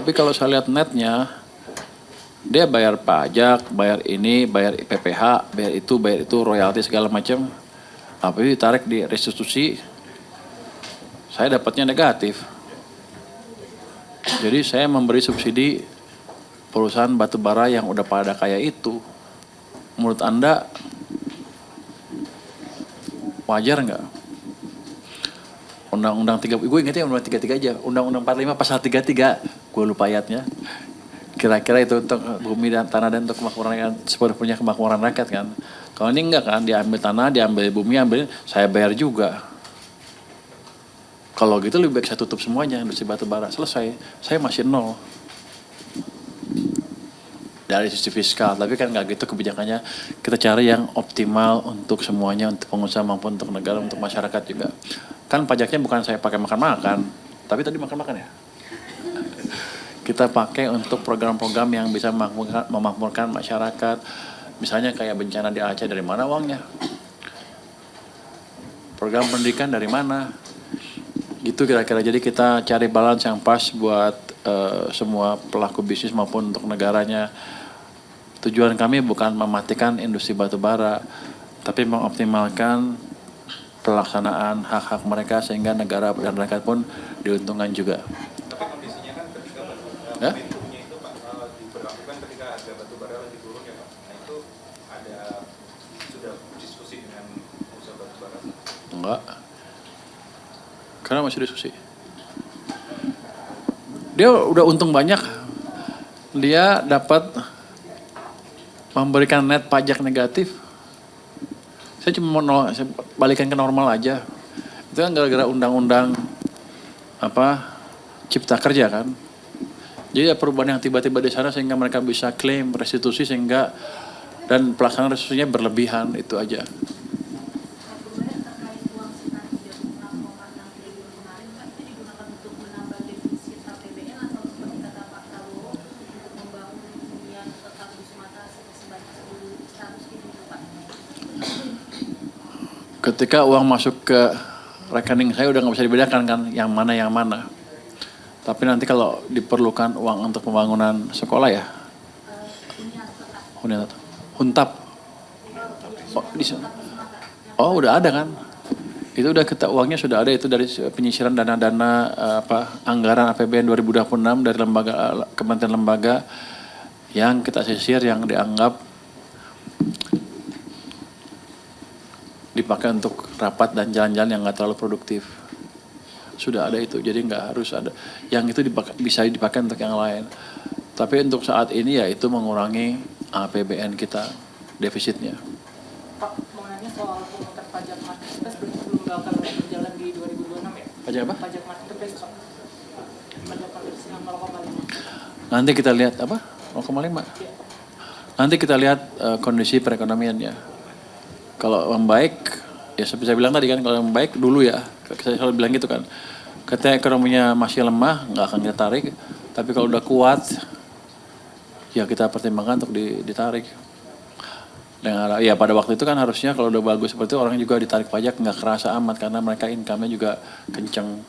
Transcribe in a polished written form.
Tapi kalau saya lihat netnya, dia bayar pajak, bayar ini, bayar PPH, bayar itu, royalti segala macam. Tapi ditarik di restitusi, saya dapatnya negatif. Jadi saya memberi subsidi perusahaan batubara yang udah pada kaya itu. Menurut Anda wajar nggak? Undang-undang 3, gue ingetnya Undang-Undang 33 aja. Undang-Undang 45 pasal 33, gue lupa ayatnya. Kira-kira itu untuk bumi dan tanah dan untuk kemakmuran rakyat, sepenuhnya kemakmuran rakyat kan. Kalau ini enggak kan, diambil tanah, diambil bumi, ambil, saya bayar juga. Kalau gitu lebih baik saya tutup semuanya industri batubara, selesai. Saya masih nol. Dari sisi fiskal, tapi kan nggak gitu kebijakannya. Kita cari yang optimal untuk semuanya, untuk pengusaha maupun untuk negara, untuk masyarakat juga. Kan pajaknya bukan saya pakai makan-makan, tapi tadi makan-makan ya. Kita pakai untuk program-program yang bisa memakmurkan masyarakat. Misalnya kayak bencana di Aceh, dari mana uangnya? Program pendidikan dari mana? Gitu kira-kira. Jadi kita cari balance yang pas buat semua pelaku bisnis maupun untuk negaranya. Tujuan kami bukan mematikan industri batubara, tapi mengoptimalkan pelaksanaan hak-hak mereka sehingga negara dan rakyat pun diuntungkan juga. Tapi kondisinya kan ketika pintunya itu Pak diberlakukan ketika harga batubara lagi turun ya Pak. Nah itu ada sudah diskusi dengan pengusaha batubara? Enggak. Karena masih diskusi. Dia udah untung banyak. Dia dapat memberikan net pajak negatif. Saya cuma mau saya balikan ke normal aja. Itu kan gara-gara undang-undang cipta kerja kan. Jadi ada perubahan yang tiba-tiba di sana sehingga mereka bisa klaim restitusi sehingga dan pelaksanaan restitusinya berlebihan, itu aja. Ketika uang masuk ke rekening saya udah nggak bisa dibedakan kan yang mana. Tapi nanti kalau diperlukan uang untuk pembangunan sekolah ya, Huntap. Oh udah ada kan? Itu udah uangnya sudah ada, itu dari penyisiran dana-dana anggaran APBN 2026 dari kementerian lembaga yang kita sisir yang dianggap dipakai untuk rapat dan jalan-jalan yang nggak terlalu produktif. Sudah ada itu, jadi nggak harus ada. Yang itu bisa dipakai untuk yang lain. Tapi untuk saat ini ya itu mengurangi APBN kita, defisitnya. Pak, mau nanya soal pemungutan pajak marketplace belum akan berjalan di 2026 ya? Pajak apa? Pajak marketplace Pak. Pajak marketplace yang 0,5. Nanti kita lihat apa? 0,5. Nanti kita lihat kondisi perekonomiannya. Kalau membaik, ya seperti saya bilang tadi kan, kalau membaik dulu ya, saya selalu bilang gitu kan. Ketika ekonominya masih lemah, nggak akan kita tarik. Tapi kalau udah kuat, ya kita pertimbangkan untuk ditarik. Dengan, ya pada waktu itu kan harusnya kalau udah bagus seperti itu, orang juga ditarik pajak nggak kerasa amat karena mereka income-nya juga kenceng.